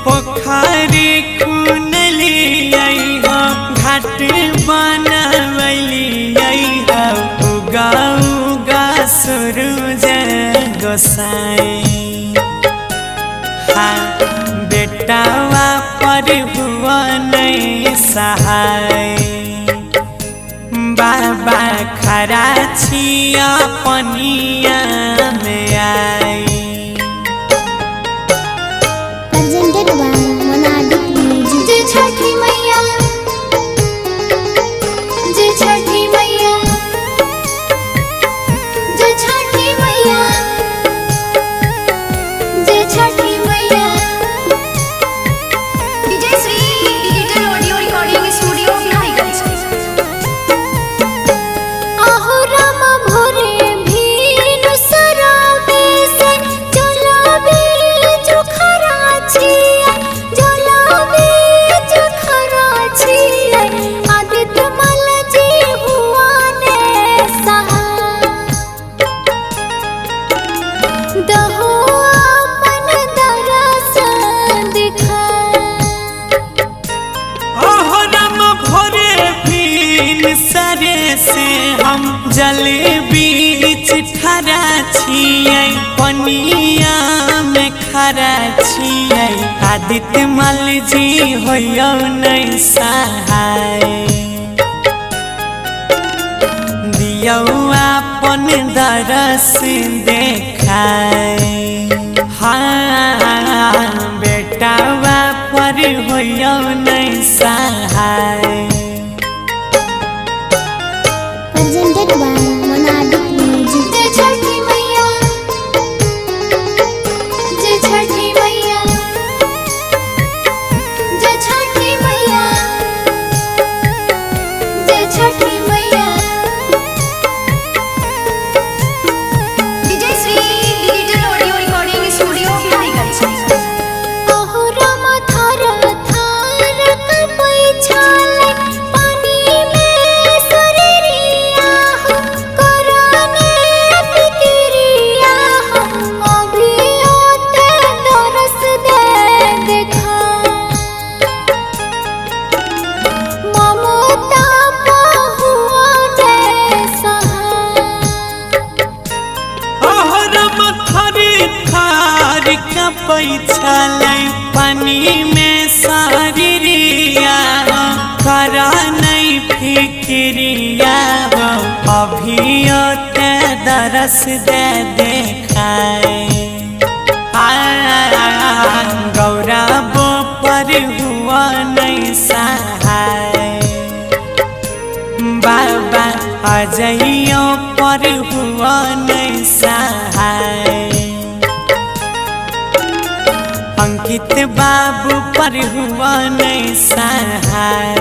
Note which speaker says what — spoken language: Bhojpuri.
Speaker 1: पोखरी खुनली घाट बनवली उगा उगा सूरज गोसाई बेटावा पर हुआ नहीं सहाय बाबा खरा छिया पनिया में आई।
Speaker 2: जय छठी मैया, जय छठी मैया, जय छठी मैया, जय Chhathi Maiya. DJ Shri digital audio recording studio Bihariganj. आहो राम भोरे भीन सराबे से चलाबे जो खराची
Speaker 1: सरे से हम जल बीच खरा छियै पनिया में खरा छियै आदित्य मल जी होयो नहीं सहाय दियौ अपन दरस देखाय बेटावा पर होयो नहीं सहाय।
Speaker 2: जय छठी मैया, जय छठी मैया, जय छठी मैया, जय Chhathi Maiya. DJ Shri digital audio recording studio Bihariganj. आहो राम थार थार कपई छाले पानी में सरिया कराने फिक्रिया अभी होते दरस दे देखा ममता बहुआ जैसा
Speaker 1: थार कपई छाले पानी में सारिया करा नहीं फिक्रिया अभी होते दरस दे देखाए गौरव पर हुआ नहीं सहाय बाबा अजइयों पर हुआ नहीं सहाय अंकित बाबू पर हुआ नहीं सहाय।